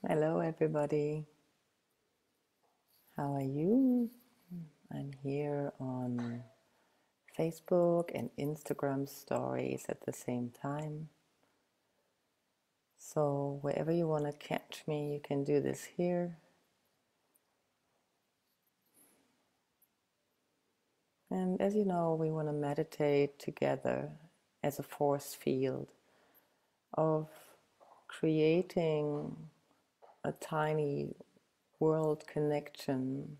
Hello, everybody. How are you? I'm here on Facebook and Instagram stories at the same time. So, wherever you want to catch me, you can do this here. And as you know, we want to meditate together as a force field of creating a tiny world connection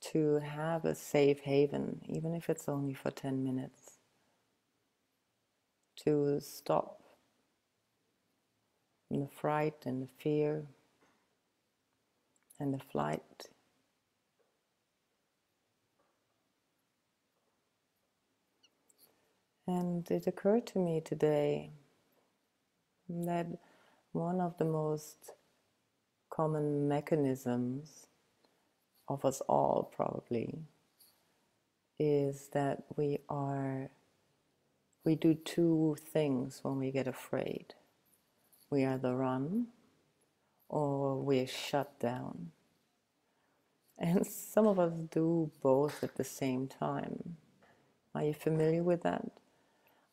to have a safe haven, even if it's only for 10 minutes, to stop the fright and the fear and the flight. And it occurred to me today that one of the most common mechanisms of us all probably is that we do two things when we get afraid. We either run or we're shut down. And some of us do both at the same time. Are you familiar with that?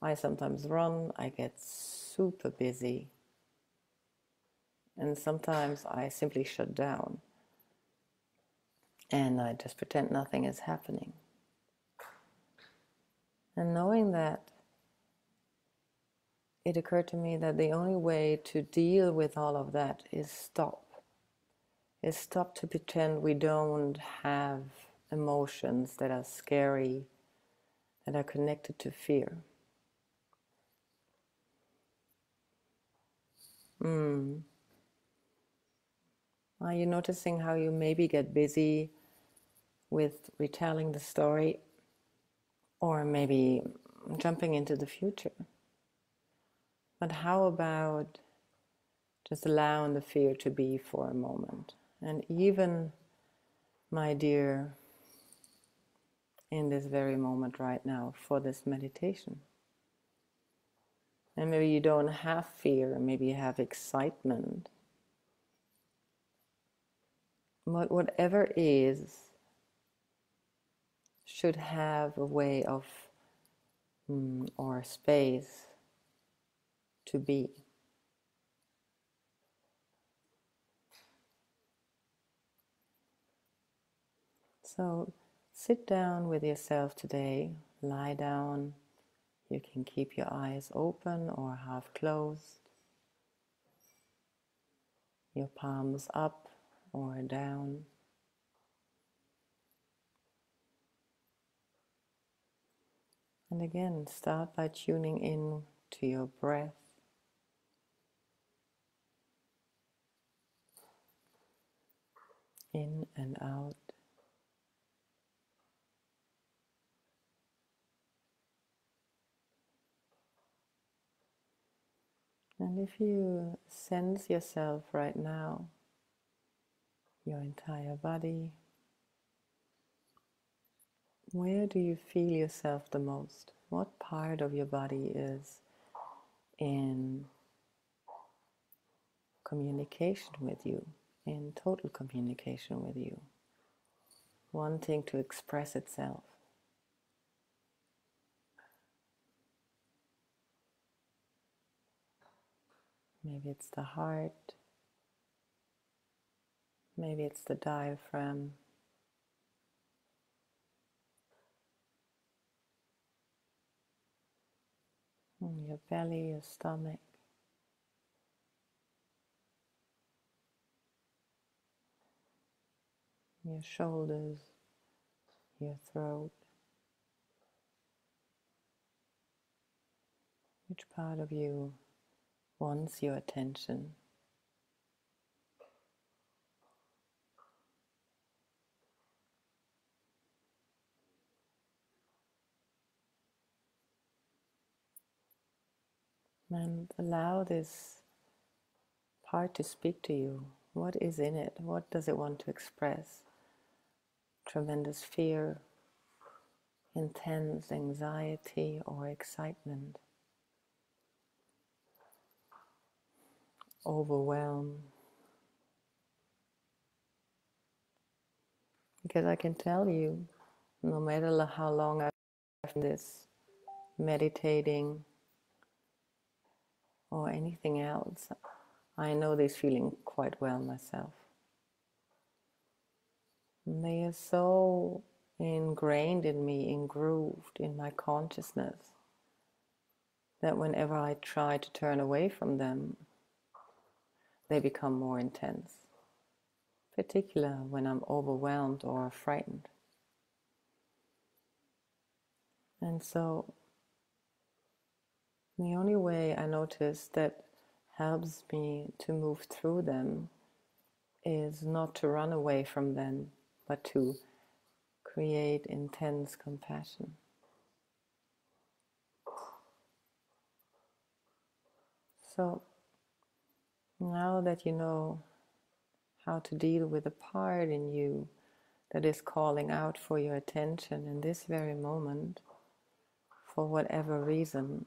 I sometimes run, I get super busy, and sometimes I simply shut down and I just pretend nothing is happening. And knowing that, it occurred to me that the only way to deal with all of that is stop to pretend we don't have emotions that are scary, that are connected to fear. Are you noticing how you maybe get busy with retelling the story, or maybe jumping into the future? But how about just allowing the fear to be for a moment? And even, my dear, in this very moment right now for this meditation. And maybe you don't have fear, maybe you have excitement. But whatever is should have a way of or space to be. So sit down with yourself today, lie down. You can keep your eyes open or half closed, your palms up or down. And again, start by tuning in to your breath. In and out. And if you sense yourself right now, your entire body, where do you feel yourself the most? What part of your body is in communication with you, in total communication with you, wanting to express itself? Maybe it's the heart, maybe it's the diaphragm, your belly, your stomach, your shoulders, your throat. Which part of you wants your attention? And allow this part to speak to you. What is in it? What does it want to express? Tremendous fear, intense anxiety or excitement, overwhelm. Because I can tell you, no matter how long I've done this, meditating or anything else, I know this feeling quite well myself. And they are so ingrained in me, engrooved in my consciousness, that whenever I try to turn away from them, they become more intense, particularly when I'm overwhelmed or frightened. And so the only way I notice that helps me to move through them is not to run away from them, but to create intense compassion. So now that you know how to deal with the part in you that is calling out for your attention in this very moment, for whatever reason,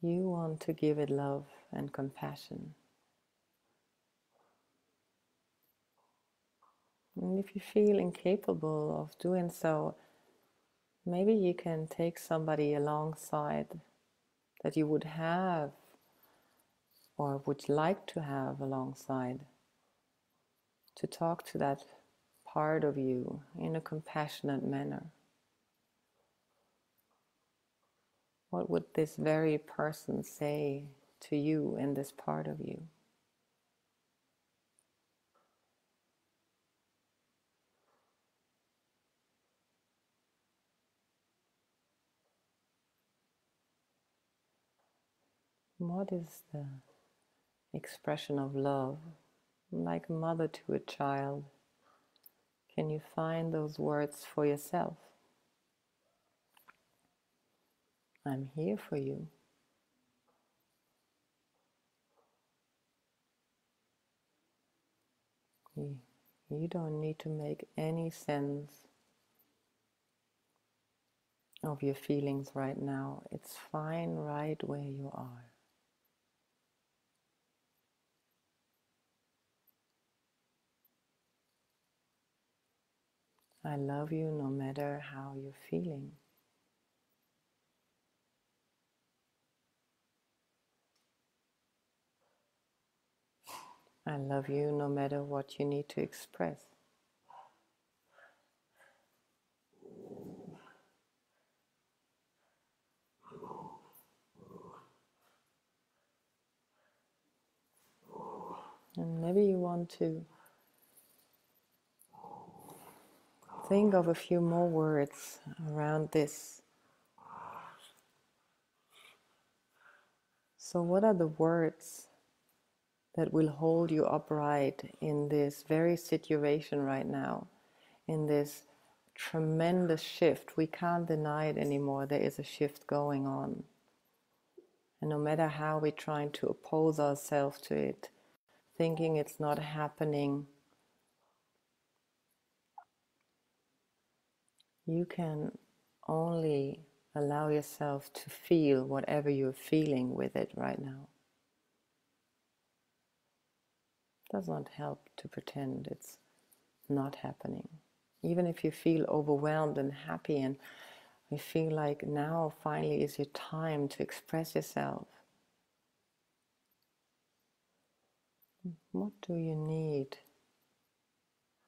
you want to give it love and compassion. And if you feel incapable of doing so, maybe you can take somebody alongside that you would have or would like to have alongside to talk to that part of you in a compassionate manner. What would this very person say to you in this part of you? What is the expression of love, like a mother to a child? Can you find those words for yourself? I'm here for you. You don't need to make any sense of your feelings right now. It's fine right where you are. I love you no matter how you're feeling. I love you no matter what you need to express. And maybe you want to think of a few more words around this. So what are the words that will hold you upright in this very situation right now, in this tremendous shift? We can't deny it anymore. There is a shift going on. And no matter how we're trying to oppose ourselves to it, thinking it's not happening, you can only allow yourself to feel whatever you're feeling with it right now. It does not help to pretend it's not happening. Even if you feel overwhelmed and happy and you feel like now finally is your time to express yourself, what do you need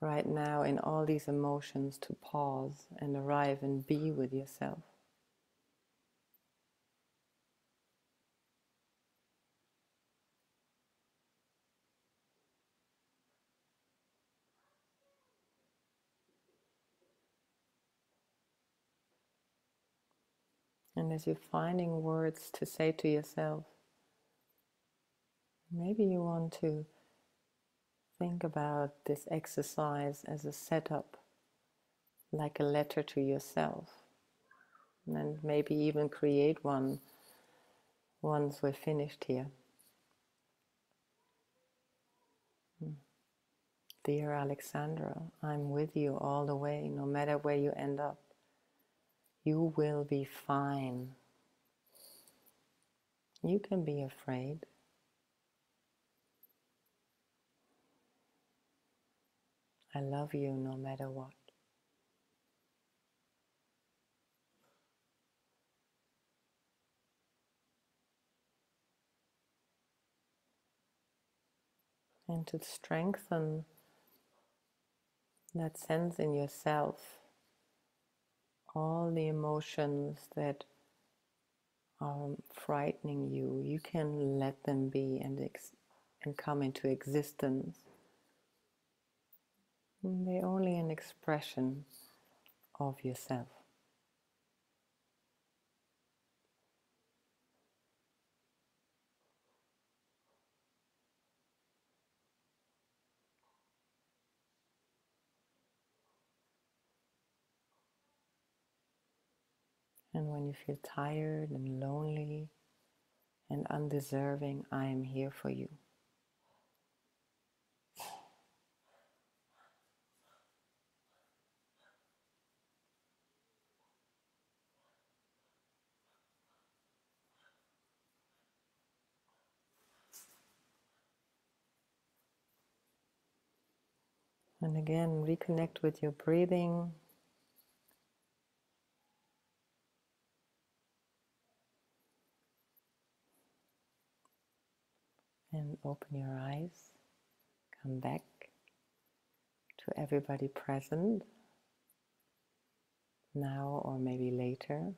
right now in all these emotions to pause and arrive and be with yourself? And as you're finding words to say to yourself, maybe you want to think about this exercise as a setup, like a letter to yourself. And maybe even create one once we're finished here. Dear Alexandra, I'm with you all the way, no matter where you end up. You will be fine. You can be afraid. I love you no matter what. And to strengthen that sense in yourself, all the emotions that are frightening you, you can let them be and come into existence. They're only an expression of yourself. And when you feel tired and lonely and undeserving, I am here for you. And again, reconnect with your breathing. And open your eyes. Come back to everybody present, now or maybe later.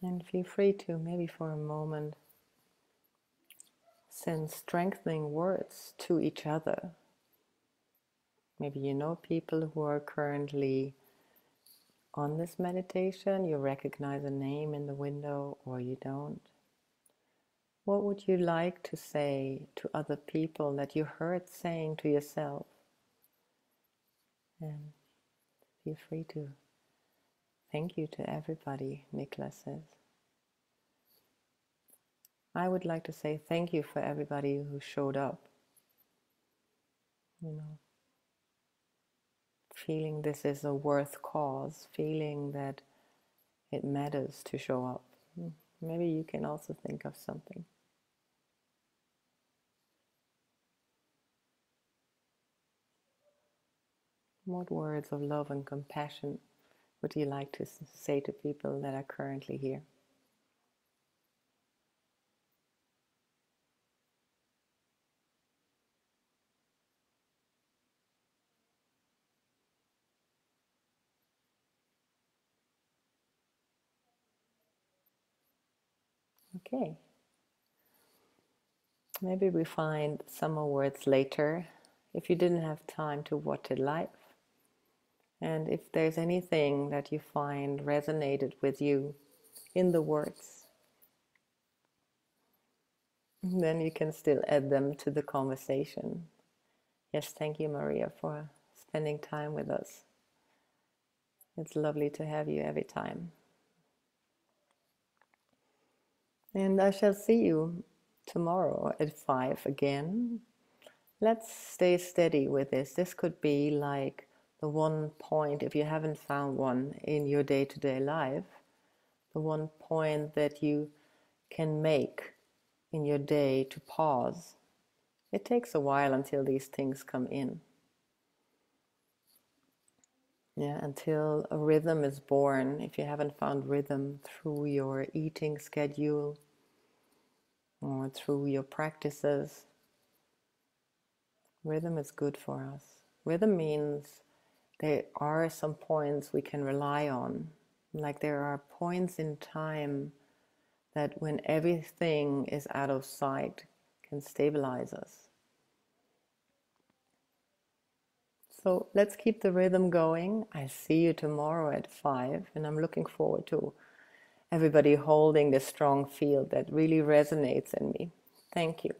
And feel free to, maybe for a moment, send strengthening words to each other. Maybe you know people who are currently on this meditation, you recognize a name in the window or you don't. What would you like to say to other people that you heard saying to yourself? And feel free to. Thank you to everybody, Nicholas says. I would like to say thank you for everybody who showed up. Feeling this is a worth cause, feeling that it matters to show up. Maybe you can also think of something. What words of love and compassion would you like to say to people that are currently here? Okay. Maybe we find some more words later if you didn't have time to watch it live. And if there's anything that you find resonated with you in the words, then you can still add them to the conversation. Yes, thank you, Maria, for spending time with us. It's lovely to have you every time. And I shall see you tomorrow at 5 again. Let's stay steady with this. This could be like the one point, if you haven't found one in your day-to-day life, the one point that you can make in your day to pause. It takes a while until these things come in. Yeah, until a rhythm is born. If you haven't found rhythm through your eating schedule or through your practices, rhythm is good for us. Rhythm means there are some points we can rely on. Like there are points in time that when everything is out of sight can stabilize us. So let's keep the rhythm going. I see you tomorrow at 5, and I'm looking forward to everybody holding this strong field that really resonates in me. Thank you.